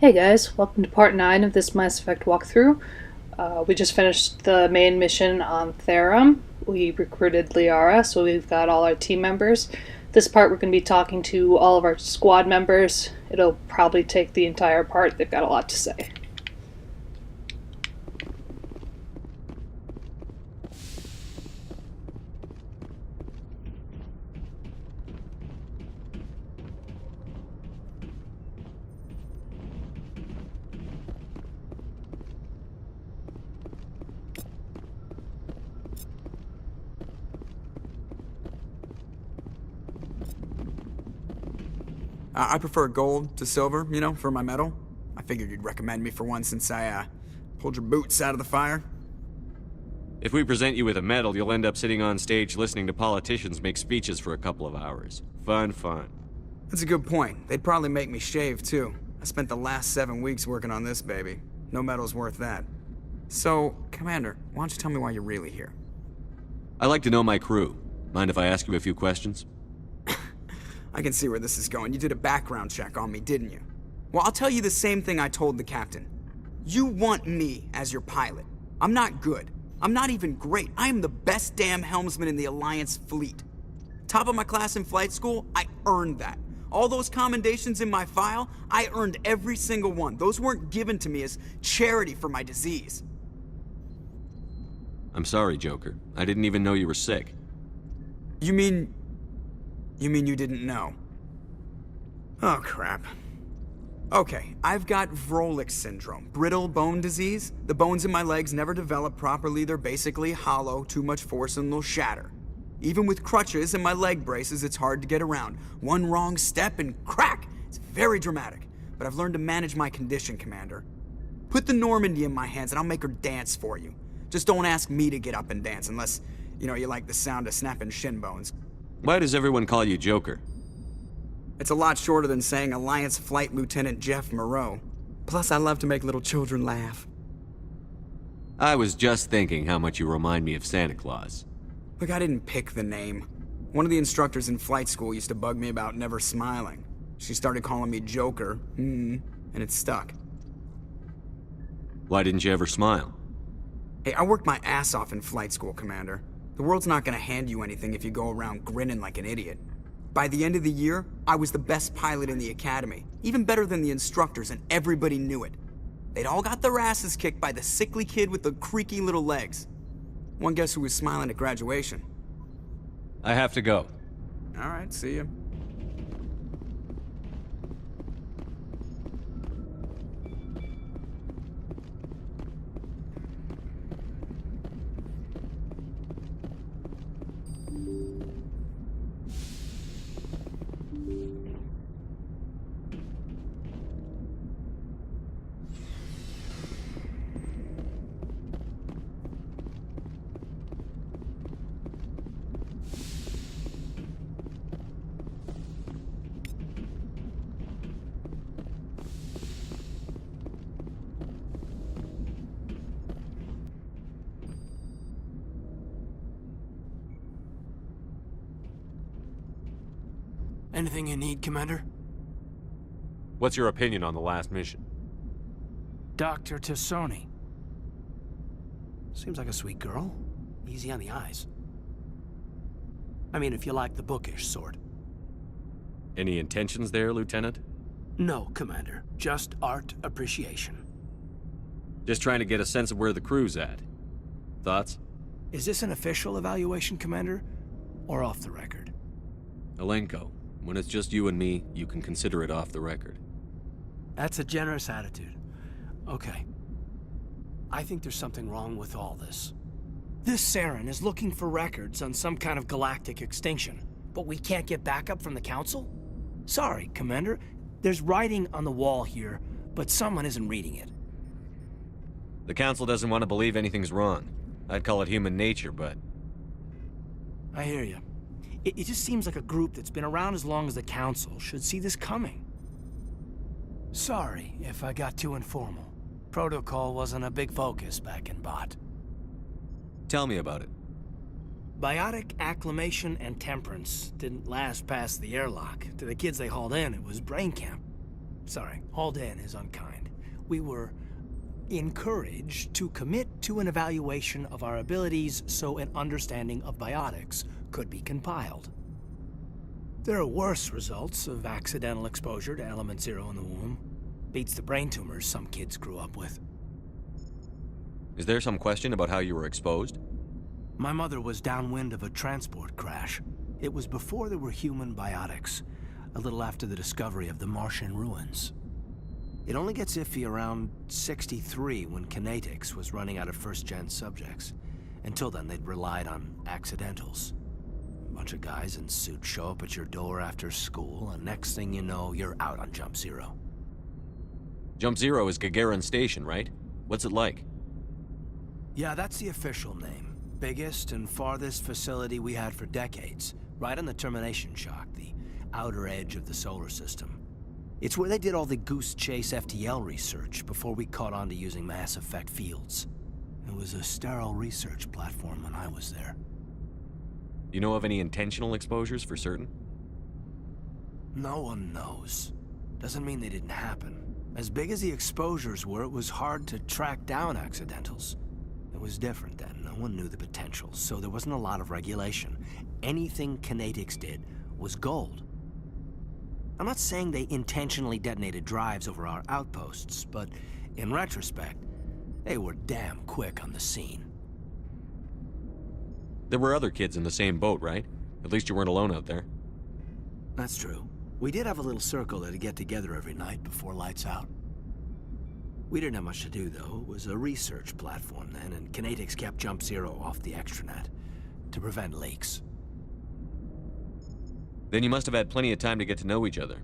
Hey guys, welcome to part 9 of this Mass Effect walkthrough. We just finished the main mission on Therum. We recruited Liara, so we've got all our team members. This part we're going to be talking to all of our squad members. It'll probably take the entire part, they've got a lot to say. I prefer gold to silver, for my medal. I figured you'd recommend me for one since I, pulled your boots out of the fire. If we present you with a medal, you'll end up sitting on stage listening to politicians make speeches for a couple of hours. Fun. That's a good point. They'd probably make me shave, too. I spent the last 7 weeks working on this baby. No medal's worth that. So, Commander, why don't you tell me why you're really here? I like to know my crew. Mind if I ask you a few questions? I can see where this is going. You did a background check on me, didn't you? Well, I'll tell you the same thing I told the captain. You want me as your pilot. I'm not good. I'm not even great. I am the best damn helmsman in the Alliance fleet. Top of my class in flight school, I earned that. All those commendations in my file, I earned every single one. Those weren't given to me as charity for my disease. I'm sorry, Joker. I didn't even know you were sick. You mean you didn't know? Oh, crap. Okay, I've got Vrolik syndrome, brittle bone disease. The bones in my legs never develop properly. They're basically hollow, too much force and they'll shatter. Even with crutches and my leg braces, it's hard to get around. One wrong step and crack! It's very dramatic, but I've learned to manage my condition, Commander. Put the Normandy in my hands and I'll make her dance for you. Just don't ask me to get up and dance unless, you like the sound of snapping shin bones. Why does everyone call you Joker? It's a lot shorter than saying Alliance Flight Lieutenant Jeff Moreau. Plus, I love to make little children laugh. I was just thinking how much you remind me of Santa Claus. Look, I didn't pick the name. One of the instructors in flight school used to bug me about never smiling. She started calling me Joker, and it stuck. Why didn't you ever smile? Hey, I worked my ass off in flight school, Commander. The world's not gonna hand you anything if you go around grinning like an idiot. By the end of the year, I was the best pilot in the academy, even better than the instructors, and everybody knew it. They'd all got their asses kicked by the sickly kid with the creaky little legs. One guess who was smiling at graduation? I have to go. All right, see ya. Anything you need, Commander? What's your opinion on the last mission? Dr. Tassoni. Seems like a sweet girl. Easy on the eyes. I mean, if you like the bookish sort. Any intentions there, Lieutenant? No, Commander. Just art appreciation. Just trying to get a sense of where the crew's at. Thoughts? Is this an official evaluation, Commander? Or off the record? Alenko, when it's just you and me, you can consider it off the record. That's a generous attitude. Okay. I think there's something wrong with all this. This Saren is looking for records on some kind of galactic extinction, but we can't get backup from the Council? Sorry, Commander. There's writing on the wall here, but someone isn't reading it. The Council doesn't want to believe anything's wrong. I'd call it human nature, but... I hear you. It just seems like a group that's been around as long as the Council should see this coming. Sorry if I got too informal. Protocol wasn't a big focus back in Bot. Tell me about it. Biotic acclimation and temperance didn't last past the airlock. To the kids they hauled in, it was brain camp. sorry, hauled in is unkind. We were encouraged to commit to an evaluation of our abilities so an understanding of biotics could be compiled. There are worse results of accidental exposure to Element Zero in the womb. Beats the brain tumors some kids grew up with. Is there some question about how you were exposed? My mother was downwind of a transport crash. It was before there were human biotics, a little after the discovery of the Martian ruins. It only gets iffy around 63 when Kinetics was running out of first-gen subjects. Until then, they'd relied on accidentals. A bunch of guys in suits show up at your door after school, and next thing you know, you're out on Jump Zero. Jump Zero is Gagarin Station, right? What's it like? Yeah, that's the official name. Biggest and farthest facility we had for decades. Right on the termination shock, the outer edge of the solar system. It's where they did all the Goose Chase FTL research before we caught on to using mass effect fields. It was a sterile research platform when I was there. You know of any intentional exposures for certain? No one knows. Doesn't mean they didn't happen. As big as the exposures were, it was hard to track down accidentals. It was different then. No one knew the potential, so there wasn't a lot of regulation. Anything Kinetics did was gold. I'm not saying they intentionally detonated drives over our outposts, but in retrospect, they were damn quick on the scene. There were other kids in the same boat, right? At least you weren't alone out there. That's true. We did have a little circle that'd get together every night before lights out. We didn't have much to do, though. It was a research platform then, and Kinetics kept Jump Zero off the extranet to prevent leaks. Then you must have had plenty of time to get to know each other.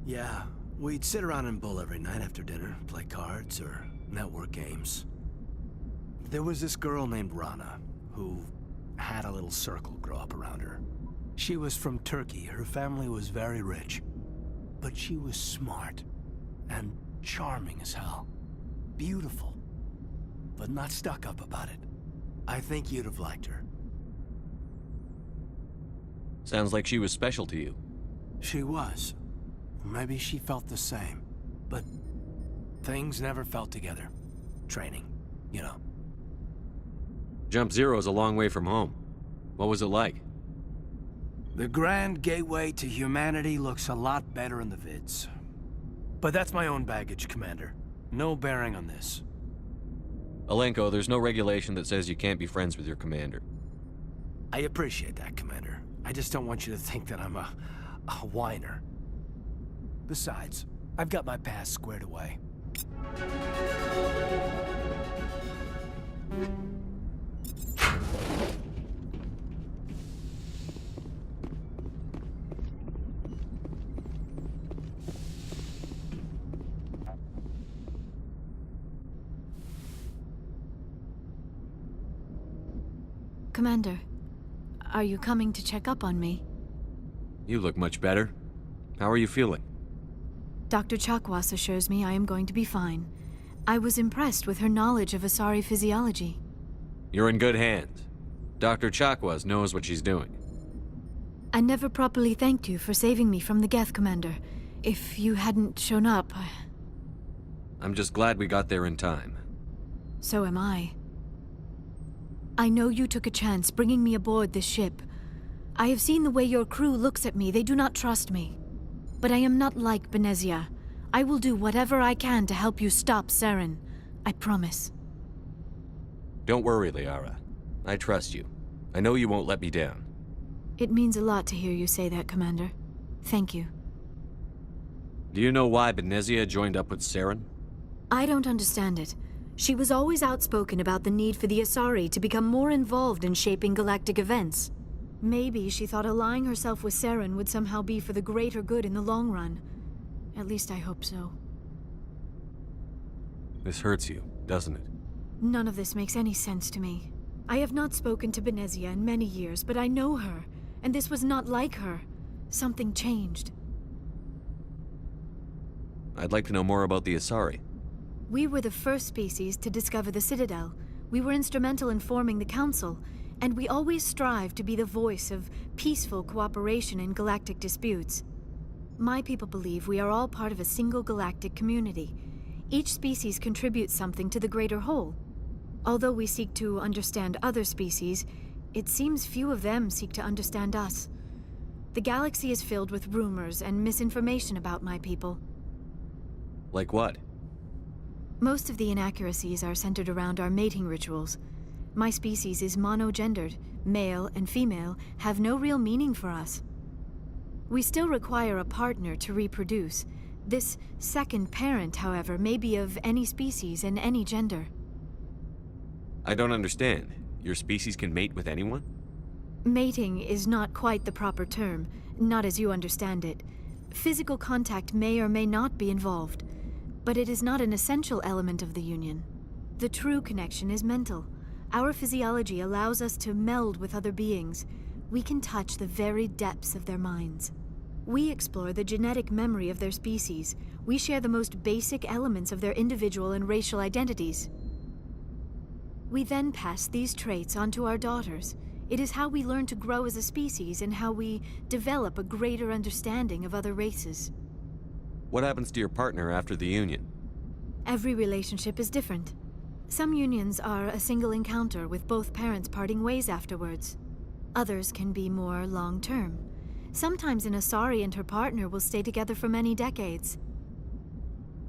Yeah, we'd sit around and bull every night after dinner, play cards or network games. There was this girl named Rana, who had a little circle grow up around her. She was from Turkey. Her family was very rich. But she was smart and charming as hell. Beautiful, but not stuck up about it. I think you'd have liked her. Sounds like she was special to you. She was. Maybe she felt the same. But things never felt together. Training, you know. Jump Zero's a long way from home. What was it like? The grand gateway to humanity looks a lot better in the vids. But that's my own baggage, Commander. No bearing on this. Alenko, there's no regulation that says you can't be friends with your commander. I appreciate that, Commander. I just don't want you to think that I'm a whiner. Besides, I've got my past squared away. Commander, are you coming to check up on me? You look much better. How are you feeling? Dr. Chakwas assures me I am going to be fine. I was impressed with her knowledge of Asari physiology. You're in good hands. Dr. Chakwas knows what she's doing. I never properly thanked you for saving me from the Geth, Commander. If you hadn't shown up, I'm just glad we got there in time. so am I. I know you took a chance bringing me aboard this ship. I have seen the way your crew looks at me. They do not trust me. But I am not like Benezia. I will do whatever I can to help you stop Saren. I promise. Don't worry, Liara. I trust you. I know you won't let me down. It means a lot to hear you say that, Commander. Thank you. Do you know why Benezia joined up with Saren? I don't understand it. She was always outspoken about the need for the Asari to become more involved in shaping galactic events. Maybe she thought allying herself with Saren would somehow be for the greater good in the long run. At least I hope so. This hurts you, doesn't it? None of this makes any sense to me. I have not spoken to Benezia in many years, but I know her, and this was not like her. Something changed. I'd like to know more about the Asari. We were the first species to discover the Citadel. We were instrumental in forming the Council, and we always strive to be the voice of peaceful cooperation in galactic disputes. My people believe we are all part of a single galactic community. Each species contributes something to the greater whole. Although we seek to understand other species, it seems few of them seek to understand us. The galaxy is filled with rumors and misinformation about my people. Like what? Most of the inaccuracies are centered around our mating rituals. My species is monogendered. Male and female have no real meaning for us. We still require a partner to reproduce. This second parent, however, may be of any species and any gender. I don't understand. Your species can mate with anyone? Mating is not quite the proper term, not as you understand it. Physical contact may or may not be involved, but it is not an essential element of the union. The true connection is mental. Our physiology allows us to meld with other beings. We can touch the very depths of their minds. We explore the genetic memory of their species. We share the most basic elements of their individual and racial identities. We then pass these traits on to our daughters. It is how we learn to grow as a species and how we develop a greater understanding of other races. What happens to your partner after the union? Every relationship is different. Some unions are a single encounter with both parents parting ways afterwards. Others can be more long-term. Sometimes an Asari and her partner will stay together for many decades.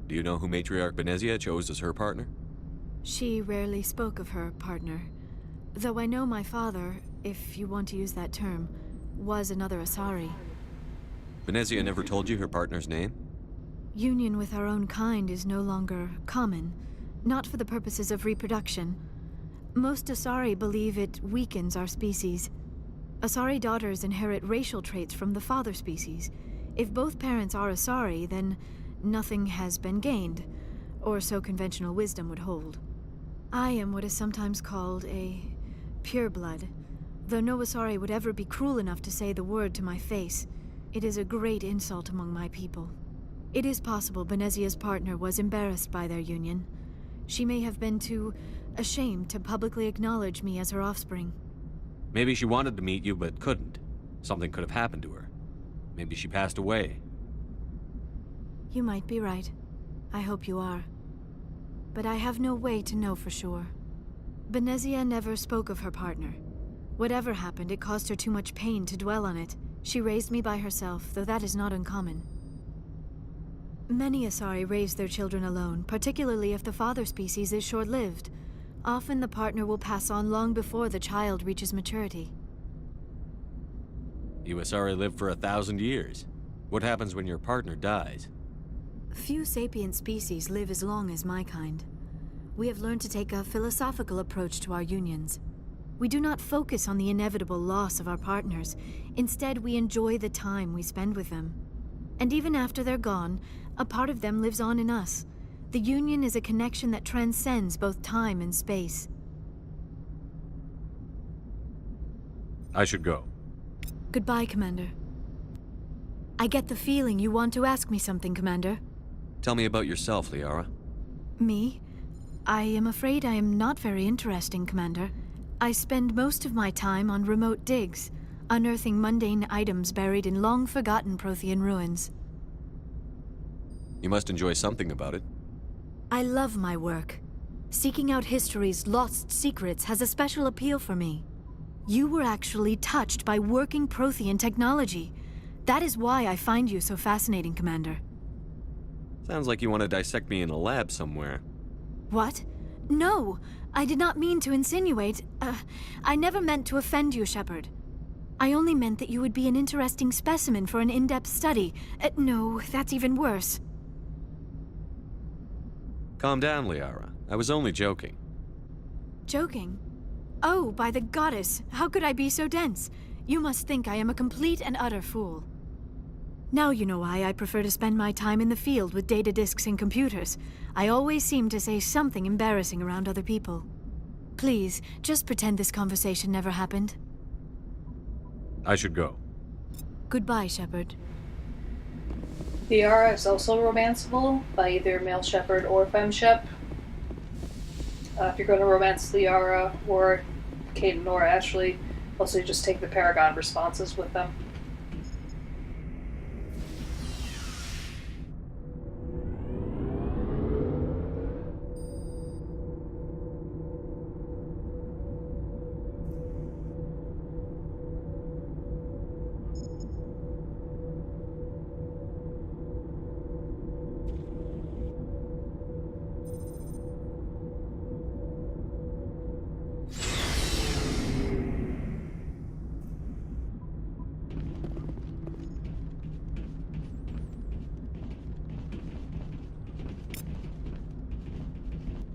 Do you know who Matriarch Benezia chose as her partner? She rarely spoke of her partner. Though I know my father, if you want to use that term, was another Asari. Benezia never told you her partner's name? Union with our own kind is no longer common, not for the purposes of reproduction. Most Asari believe it weakens our species. Asari daughters inherit racial traits from the father species. If both parents are Asari, then nothing has been gained, or so conventional wisdom would hold. I am what is sometimes called a pureblood, though no Asari would ever be cruel enough to say the word to my face. It is a great insult among my people. It is possible Benezia's partner was embarrassed by their union. She may have been too ashamed to publicly acknowledge me as her offspring. Maybe she wanted to meet you but couldn't. Something could have happened to her. Maybe she passed away. You might be right. I hope you are. But I have no way to know for sure. Benezia never spoke of her partner. Whatever happened, it caused her too much pain to dwell on it. She raised me by herself, though that is not uncommon. Many Asari raise their children alone, particularly if the father species is short-lived. Often the partner will pass on long before the child reaches maturity. You Asari live for 1,000 years. What happens when your partner dies? Few sapient species live as long as my kind. We have learned to take a philosophical approach to our unions. We do not focus on the inevitable loss of our partners. Instead, we enjoy the time we spend with them. And even after they're gone, a part of them lives on in us. The union is a connection that transcends both time and space. I should go. Goodbye, Commander. I get the feeling you want to ask me something, Commander. Tell me about yourself, Liara. Me? I am afraid I am not very interesting, Commander. I spend most of my time on remote digs, unearthing mundane items buried in long-forgotten Prothean ruins. You must enjoy something about it. I love my work. Seeking out history's lost secrets has a special appeal for me. You were actually touched by working Prothean technology. That is why I find you so fascinating, Commander. Sounds like you want to dissect me in a lab somewhere. What? No! I did not mean to insinuate. I never meant to offend you, Shepard. I only meant that you would be an interesting specimen for an in-depth study. No, that's even worse. Calm down, Liara. I was only joking. Joking? Oh, by the goddess, how could I be so dense? You must think I am a complete and utter fool. Now you know why I prefer to spend my time in the field with data disks and computers. I always seem to say something embarrassing around other people. Please, just pretend this conversation never happened. I should go. Goodbye, Shepard. Liara is also romanceable by either male shepherd or femme shep. If you're going to romance Liara or Caden or Ashley, also just take the Paragon responses with them.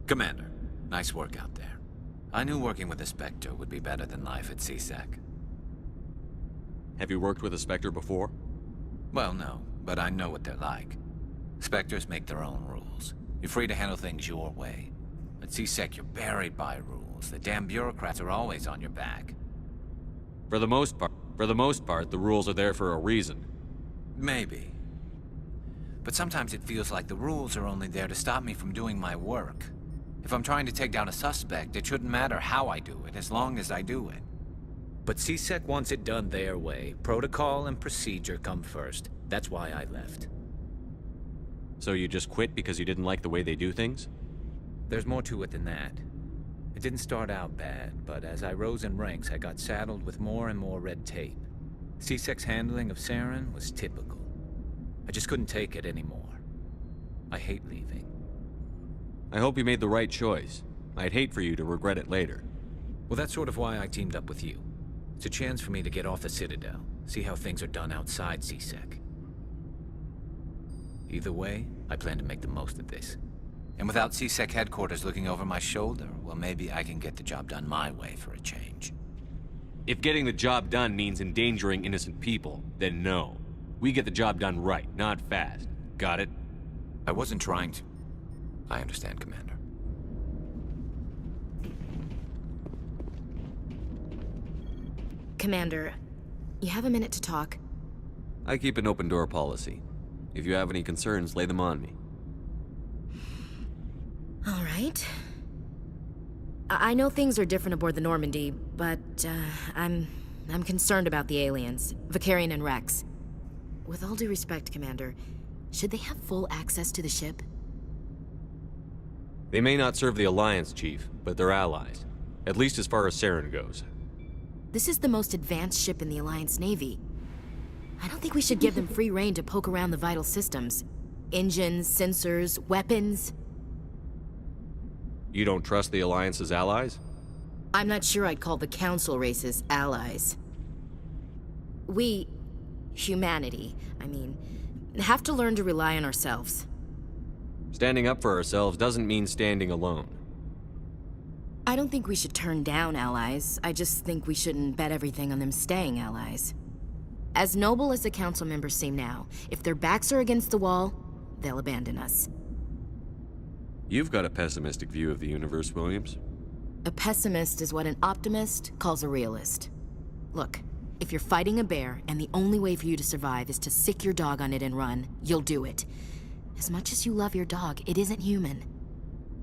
Commander, nice work out there. I knew working with a Spectre would be better than life at CSEC. Have you worked with a Spectre before? Well, no, but I know what they're like. Spectres make their own rules. You're free to handle things your way. At CSEC, you're buried by rules. The damn bureaucrats are always on your back. For the most part, the rules are there for a reason. Maybe. But sometimes it feels like the rules are only there to stop me from doing my work. If I'm trying to take down a suspect, it shouldn't matter how I do it, as long as I do it. But CSEC wants it done their way. Protocol and procedure come first. That's why I left. So you just quit because you didn't like the way they do things? There's more to it than that. It didn't start out bad, but as I rose in ranks, I got saddled with more and more red tape. CSEC's handling of Saren was typical. I just couldn't take it anymore. I hate leaving. I hope you made the right choice. I'd hate for you to regret it later. Well, that's sort of why I teamed up with you. It's a chance for me to get off the Citadel, see how things are done outside CSEC. Either way, I plan to make the most of this. And without CSEC headquarters looking over my shoulder, well, maybe I can get the job done my way for a change. If getting the job done means endangering innocent people, then no. We get the job done right, not fast. Got it? I wasn't trying to... I understand, Commander. Commander, you have a minute to talk? I keep an open door policy. If you have any concerns, lay them on me. All right. I know things are different aboard the Normandy, but I'm concerned about the aliens, Vicarian and Rex. With all due respect, Commander, should they have full access to the ship? They may not serve the Alliance, Chief, but they're allies. At least as far as Saren goes. This is the most advanced ship in the Alliance Navy. I don't think we should give them free rein to poke around the vital systems. Engines, sensors, weapons. You don't trust the Alliance's allies? I'm not sure I'd call the Council races allies. We, humanity, have to learn to rely on ourselves. Standing up for ourselves doesn't mean standing alone. I don't think we should turn down allies. I just think we shouldn't bet everything on them staying allies. As noble as the Council members seem now, if their backs are against the wall, they'll abandon us. You've got a pessimistic view of the universe, Williams. A pessimist is what an optimist calls a realist. Look, if you're fighting a bear and the only way for you to survive is to sick your dog on it and run, you'll do it. As much as you love your dog, it isn't human.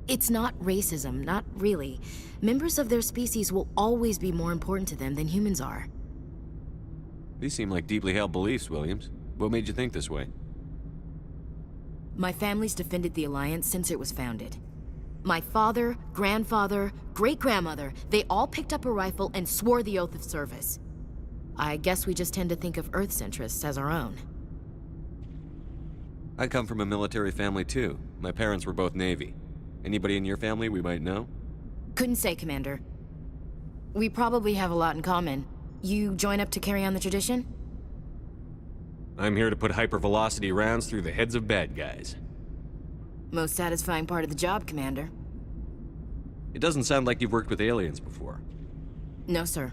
It's not racism, not really. Members of their species will always be more important to them than humans are. These seem like deeply held beliefs, Williams. What made you think this way? My family's defended the Alliance since it was founded. My father, grandfather, great-grandmother, they all picked up a rifle and swore the oath of service. I guess we just tend to think of Earth's interests as our own. I come from a military family too. My parents were both Navy. Anybody in your family we might know? Couldn't say, Commander. We probably have a lot in common. You join up to carry on the tradition? I'm here to put hypervelocity rounds through the heads of bad guys. Most satisfying part of the job, Commander. It doesn't sound like you've worked with aliens before. No, sir.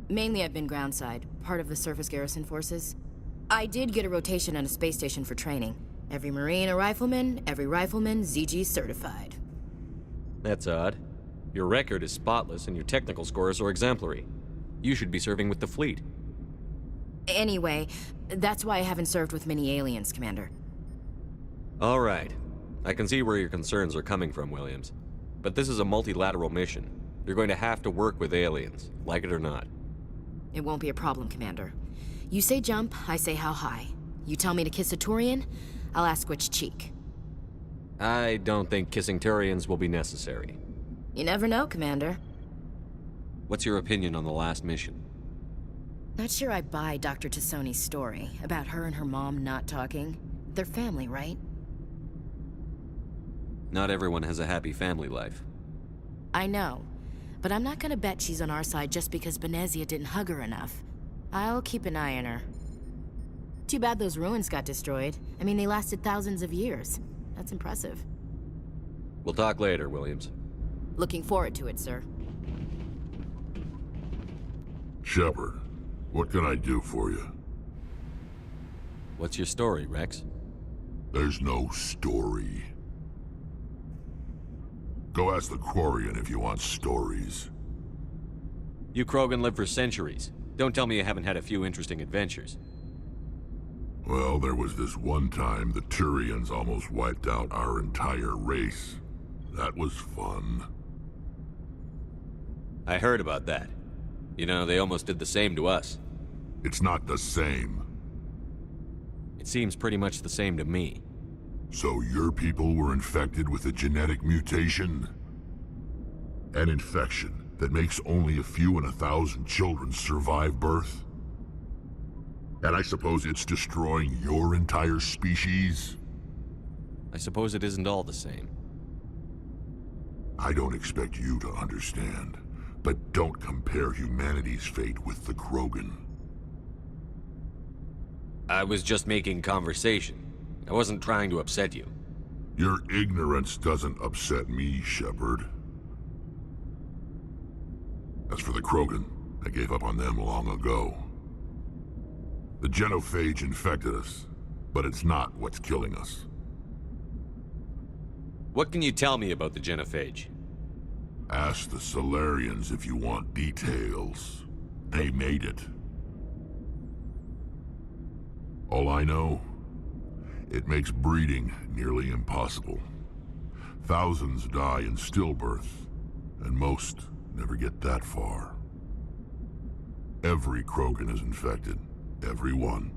Mainly I've been groundside, part of the surface garrison forces. I did get a rotation on a space station for training. Every Marine a rifleman, every rifleman ZG certified. That's odd. Your record is spotless and your technical scores are exemplary. You should be serving with the fleet. Anyway, that's why I haven't served with many aliens, Commander. All right. I can see where your concerns are coming from, Williams. But this is a multilateral mission. You're going to have to work with aliens, like it or not. It won't be a problem, Commander. You say jump, I say how high. You tell me to kiss a Turian, I'll ask which cheek. I don't think kissing Turians will be necessary. You never know, Commander. What's your opinion on the last mission? Not sure I buy Dr. Tassoni's story about her and her mom not talking. They're family, right? Not everyone has a happy family life. I know, but I'm not gonna bet she's on our side just because Benezia didn't hug her enough. I'll keep an eye on her. Too bad those ruins got destroyed. They lasted thousands of years. That's impressive. We'll talk later, Williams. Looking forward to it, sir. Shepard, what can I do for you? What's your story, Rex? There's no story. Go ask the Quarian if you want stories. You Krogan lived for centuries. Don't tell me you haven't had a few interesting adventures. Well, there was this one time the Turians almost wiped out our entire race. That was fun. I heard about that. You know, they almost did the same to us. It's not the same. It seems pretty much the same to me. So your people were infected with a genetic mutation? An infection that makes only a few in 1,000 children survive birth? And I suppose it's destroying your entire species? I suppose it isn't all the same. I don't expect you to understand, but don't compare humanity's fate with the Krogan. I was just making conversation. I wasn't trying to upset you. Your ignorance doesn't upset me, Shepard. As for the Krogan, I gave up on them long ago. The genophage infected us, but it's not what's killing us. What can you tell me about the genophage? Ask the Solarians if you want details. They made it. All I know, it makes breeding nearly impossible. Thousands die in stillbirth, and most never get that far. Every Krogan is infected, every one,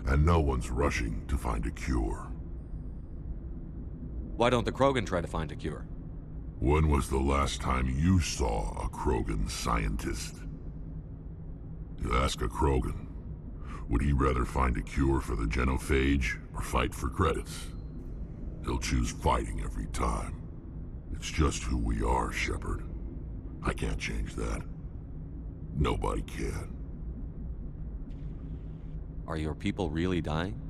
and no one's rushing to find a cure. Why don't the Krogan try to find a cure? When was the last time you saw a Krogan scientist? You ask a Krogan, would he rather find a cure for the genophage or fight for credits? He'll choose fighting every time. It's just who we are, Shepard. I can't change that. Nobody can. Are your people really dying?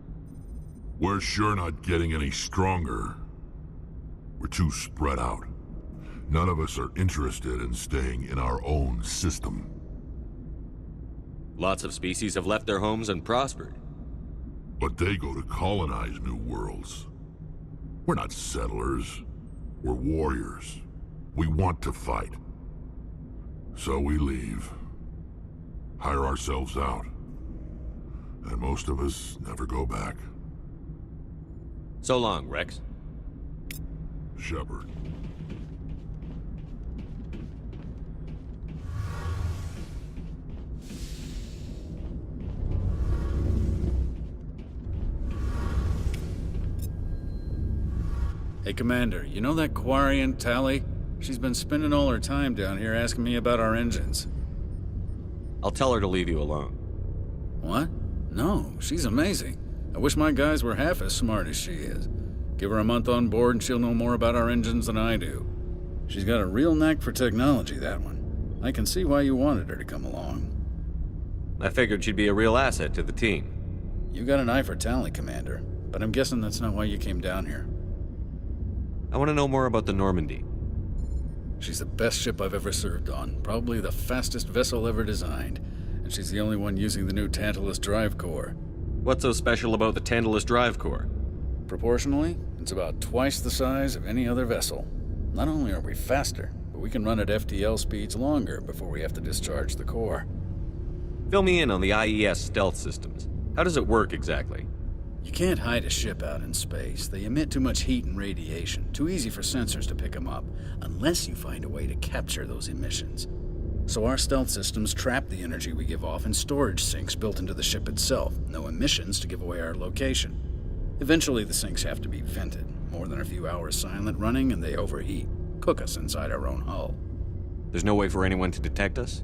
We're sure not getting any stronger. We're too spread out. None of us are interested in staying in our own system. Lots of species have left their homes and prospered. But they go to colonize new worlds. We're not settlers. We're warriors. We want to fight. So we leave. Hire ourselves out. And most of us never go back. So long, Rex. Shepard. Hey, Commander, you know that quarian, Tally? She's been spending all her time down here asking me about our engines. I'll tell her to leave you alone. What? No, she's amazing. I wish my guys were half as smart as she is. Give her a month on board and she'll know more about our engines than I do. She's got a real knack for technology, that one. I can see why you wanted her to come along. I figured she'd be a real asset to the team. You got an eye for Tally, Commander, but I'm guessing that's not why you came down here. I want to know more about the Normandy. She's the best ship I've ever served on, probably the fastest vessel ever designed, and she's the only one using the new Tantalus drive core. What's so special about the Tantalus drive core? Proportionally, it's about twice the size of any other vessel. Not only are we faster, but we can run at FTL speeds longer before we have to discharge the core. Fill me in on the IES stealth systems. How does it work exactly? You can't hide a ship out in space. They emit too much heat and radiation, too easy for sensors to pick them up, unless you find a way to capture those emissions. So our stealth systems trap the energy we give off in storage sinks built into the ship itself. No emissions to give away our location. Eventually the sinks have to be vented. More than a few hours silent running and they overheat. Cook us inside our own hull. There's no way for anyone to detect us?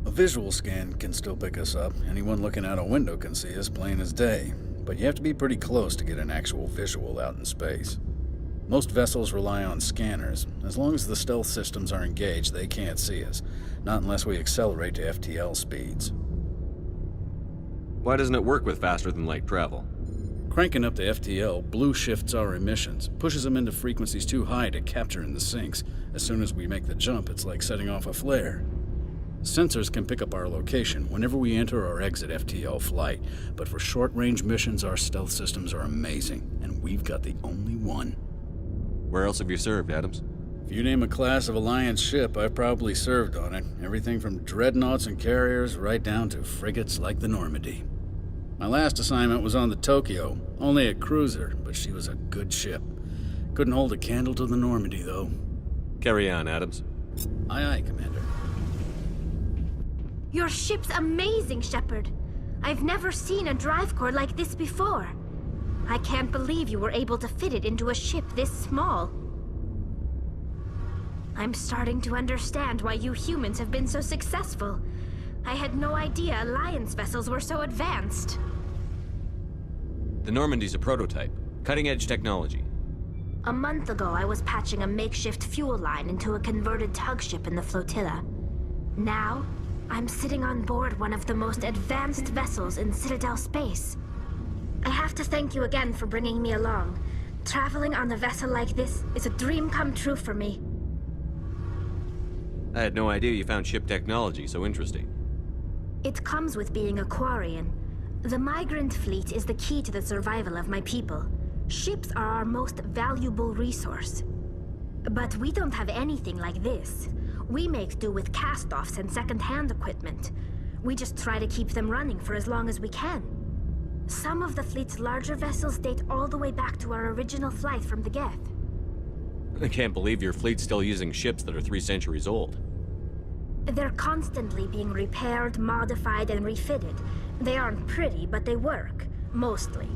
A visual scan can still pick us up. Anyone looking out a window can see us plain as day. But you have to be pretty close to get an actual visual out in space. Most vessels rely on scanners. As long as the stealth systems are engaged, they can't see us. Not unless we accelerate to FTL speeds. Why doesn't it work with faster-than-light travel? Cranking up the FTL blue shifts our emissions, pushes them into frequencies too high to capture in the sinks. As soon as we make the jump, it's like setting off a flare. Sensors can pick up our location whenever we enter or exit FTL flight, but for short-range missions, our stealth systems are amazing, and we've got the only one. Where else have you served, Adams? If you name a class of Alliance ship, I've probably served on it. Everything from dreadnoughts and carriers right down to frigates like the Normandy. My last assignment was on the Tokyo, only a cruiser, but she was a good ship. Couldn't hold a candle to the Normandy, though. Carry on, Adams. Aye, aye, Commander. Your ship's amazing, Shepard. I've never seen a drive core like this before. I can't believe you were able to fit it into a ship this small. I'm starting to understand why you humans have been so successful. I had no idea Alliance vessels were so advanced. The Normandy's a prototype. Cutting-edge technology. A month ago, I was patching a makeshift fuel line into a converted tug ship in the Flotilla. Now, I'm sitting on board one of the most advanced vessels in Citadel space. I have to thank you again for bringing me along. Traveling on a vessel like this is a dream come true for me. I had no idea you found ship technology so interesting. It comes with being a quarian. The migrant fleet is the key to the survival of my people. Ships are our most valuable resource. But we don't have anything like this. We make do with cast-offs and second-hand equipment. We just try to keep them running for as long as we can. Some of the fleet's larger vessels date all the way back to our original flight from the Geth. I can't believe your fleet's still using ships that are 3 centuries old. They're constantly being repaired, modified, and refitted. They aren't pretty, but they work. Mostly.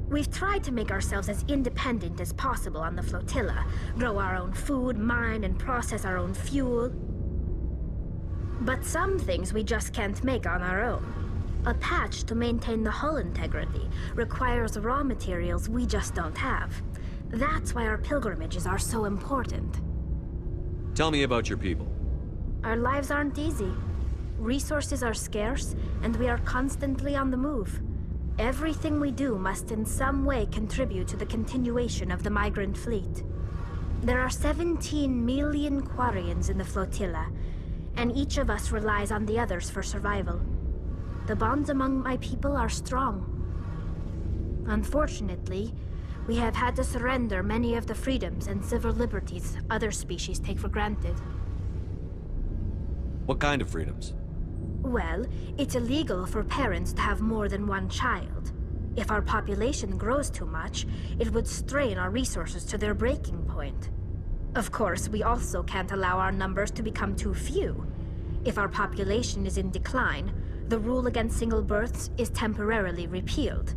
We've tried to make ourselves as independent as possible on the Flotilla. Grow our own food, mine, and process our own fuel. But some things we just can't make on our own. A patch to maintain the hull integrity requires raw materials we just don't have. That's why our pilgrimages are so important. Tell me about your people. Our lives aren't easy. Resources are scarce, and we are constantly on the move. Everything we do must in some way contribute to the continuation of the migrant fleet. There are 17 million quarians in the Flotilla, and each of us relies on the others for survival. The bonds among my people are strong. Unfortunately, we have had to surrender many of the freedoms and civil liberties other species take for granted. What kind of freedoms? Well, it's illegal for parents to have more than one child. If our population grows too much, it would strain our resources to their breaking point. Of course, we also can't allow our numbers to become too few. If our population is in decline, the rule against single births is temporarily repealed.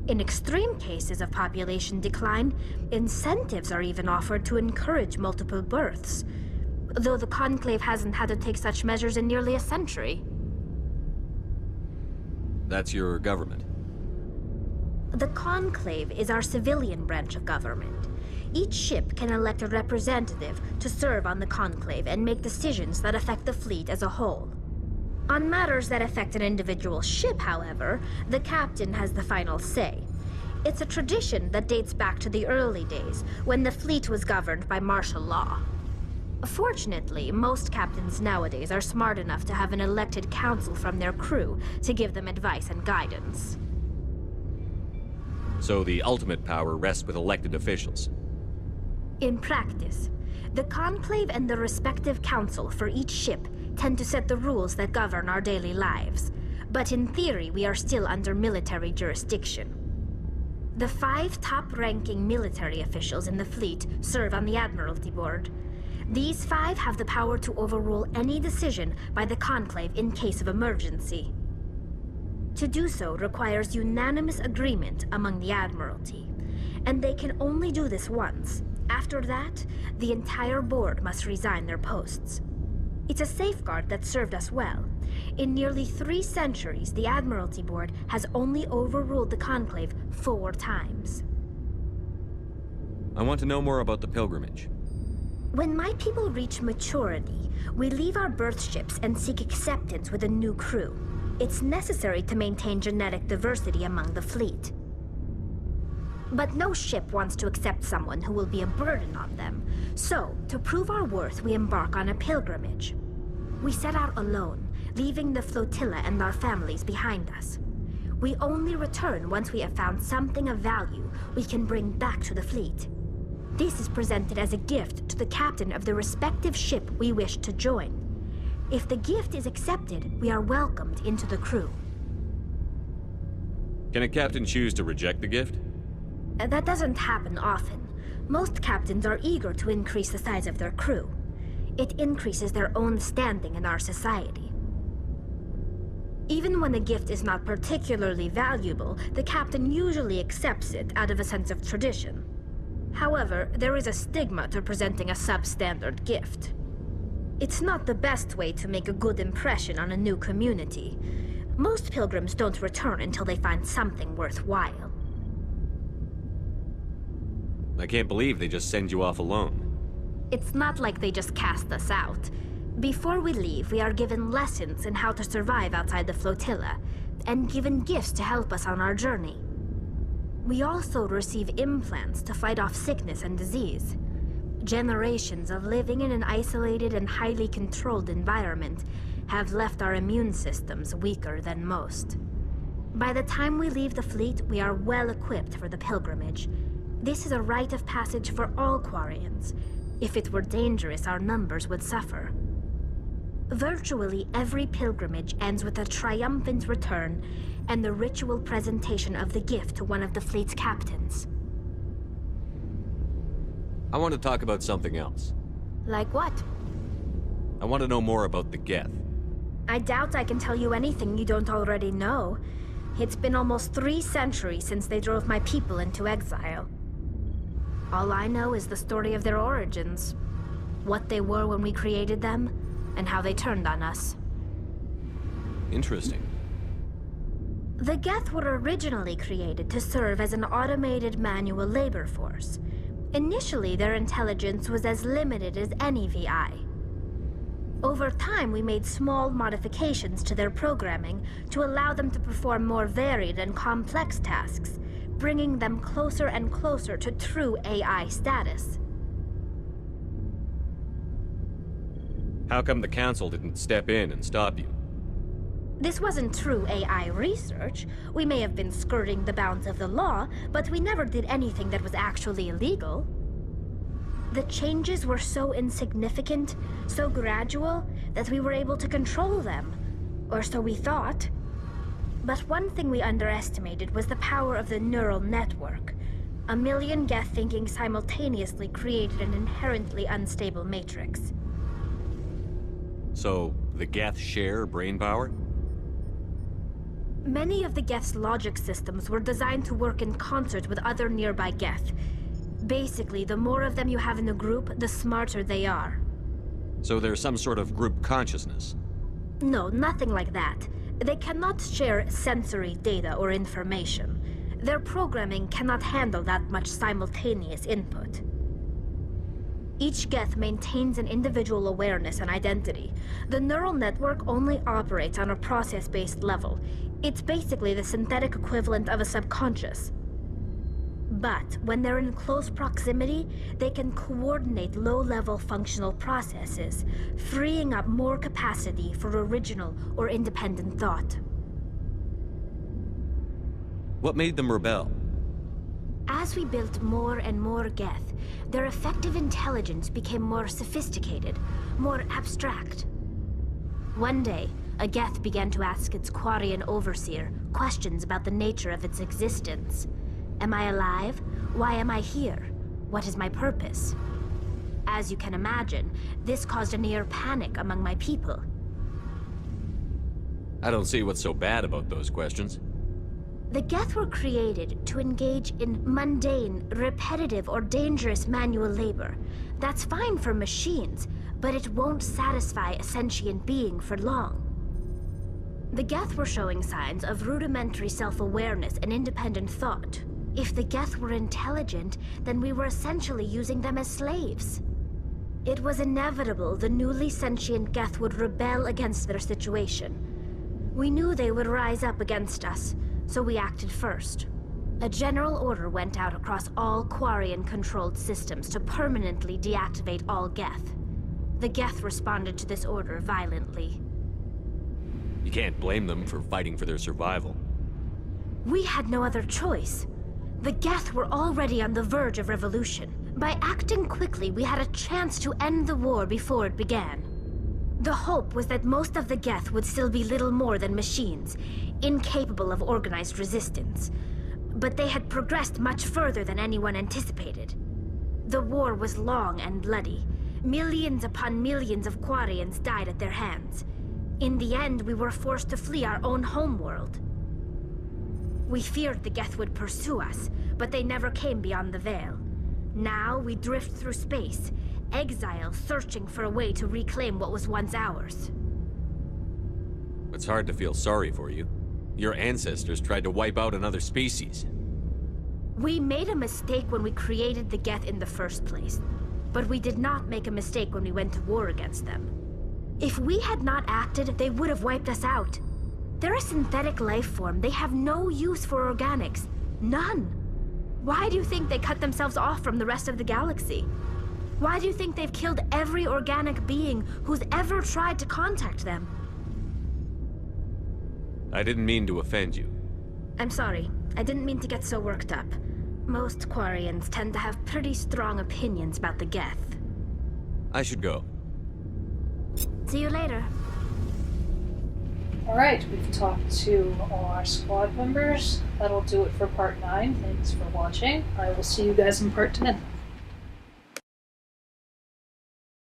In extreme cases of population decline, incentives are even offered to encourage multiple births, though the Conclave hasn't had to take such measures in nearly a century. That's your government. The Conclave is our civilian branch of government. Each ship can elect a representative to serve on the Conclave and make decisions that affect the fleet as a whole. On matters that affect an individual ship, however, the captain has the final say. It's a tradition that dates back to the early days, when the fleet was governed by martial law. Fortunately, most captains nowadays are smart enough to have an elected council from their crew to give them advice and guidance. So the ultimate power rests with elected officials. In practice, the Conclave and the respective council for each ship tend to set the rules that govern our daily lives. But in theory, we are still under military jurisdiction. The 5 top-ranking military officials in the fleet serve on the Admiralty Board. These 5 have the power to overrule any decision by the Conclave in case of emergency. To do so requires unanimous agreement among the Admiralty, and they can only do this once. After that, the entire board must resign their posts. It's a safeguard that served us well. In nearly 3 centuries, the Admiralty Board has only overruled the Conclave 4 times. I want to know more about the pilgrimage. When my people reach maturity, we leave our birth ships and seek acceptance with a new crew. It's necessary to maintain genetic diversity among the fleet. But no ship wants to accept someone who will be a burden on them. So, to prove our worth, we embark on a pilgrimage. We set out alone, leaving the flotilla and our families behind us. We only return once we have found something of value we can bring back to the fleet. This is presented as a gift to the captain of the respective ship we wish to join. If the gift is accepted, we are welcomed into the crew. Can a captain choose to reject the gift? That doesn't happen often. Most captains are eager to increase the size of their crew. It increases their own standing in our society. Even when a gift is not particularly valuable, the captain usually accepts it out of a sense of tradition. However, there is a stigma to presenting a substandard gift. It's not the best way to make a good impression on a new community. Most pilgrims don't return until they find something worthwhile. I can't believe they just send you off alone. It's not like they just cast us out. Before we leave, we are given lessons in how to survive outside the flotilla, and given gifts to help us on our journey. We also receive implants to fight off sickness and disease. Generations of living in an isolated and highly controlled environment have left our immune systems weaker than most. By the time we leave the fleet, we are well equipped for the pilgrimage. This is a rite of passage for all quarians. If it were dangerous, our numbers would suffer. Virtually every pilgrimage ends with a triumphant return and the ritual presentation of the gift to one of the fleet's captains. I want to talk about something else. Like what? I want to know more about the Geth. I doubt I can tell you anything you don't already know. It's been almost 3 centuries since they drove my people into exile. All I know is the story of their origins, what they were when we created them, and how they turned on us. Interesting. The Geth were originally created to serve as an automated manual labor force. Initially, their intelligence was as limited as any VI. Over time, we made small modifications to their programming to allow them to perform more varied and complex tasks, bringing them closer and closer to true AI status. How come the Council didn't step in and stop you? This wasn't true AI research. We may have been skirting the bounds of the law, but we never did anything that was actually illegal. The changes were so insignificant, so gradual, that we were able to control them. Or so we thought. But one thing we underestimated was the power of the neural network. 1 million Geth thinking simultaneously created an inherently unstable matrix. So, the Geth share brain power? Many of the Geth's logic systems were designed to work in concert with other nearby Geth. Basically, the more of them you have in a group, the smarter they are. So there's some sort of group consciousness? No, nothing like that. They cannot share sensory data or information. Their programming cannot handle that much simultaneous input. Each Geth maintains an individual awareness and identity. The neural network only operates on a process-based level. It's basically the synthetic equivalent of a subconscious. But when they're in close proximity, they can coordinate low-level functional processes, freeing up more capacity for original or independent thought. What made them rebel? As we built more and more Geth, their effective intelligence became more sophisticated, more abstract. One day, a Geth began to ask its quarian overseer questions about the nature of its existence. Am I alive? Why am I here? What is my purpose? As you can imagine, this caused a near panic among my people. I don't see what's so bad about those questions. The Geth were created to engage in mundane, repetitive, or dangerous manual labor. That's fine for machines, but it won't satisfy a sentient being for long. The Geth were showing signs of rudimentary self-awareness and independent thought. If the Geth were intelligent, then we were essentially using them as slaves. It was inevitable the newly sentient Geth would rebel against their situation. We knew they would rise up against us, so we acted first. A general order went out across all quarian-controlled systems to permanently deactivate all Geth. The Geth responded to this order violently. You can't blame them for fighting for their survival. We had no other choice. The Geth were already on the verge of revolution. By acting quickly, we had a chance to end the war before it began. The hope was that most of the Geth would still be little more than machines, incapable of organized resistance. But they had progressed much further than anyone anticipated. The war was long and bloody. Millions upon millions of quarians died at their hands. In the end, we were forced to flee our own homeworld. We feared the Geth would pursue us, but they never came beyond the Veil. Now we drift through space, exile searching for a way to reclaim what was once ours. It's hard to feel sorry for you. Your ancestors tried to wipe out another species. We made a mistake when we created the Geth in the first place, but we did not make a mistake when we went to war against them. If we had not acted, they would have wiped us out. They're a synthetic life form. They have no use for organics. None. Why do you think they cut themselves off from the rest of the galaxy? Why do you think they've killed every organic being who's ever tried to contact them? I didn't mean to offend you. I'm sorry. I didn't mean to get so worked up. Most quarians tend to have pretty strong opinions about the Geth. I should go. See you later. Alright, we've talked to all our squad members. That'll do it for part 9. Thanks for watching. I will see you guys in part 10.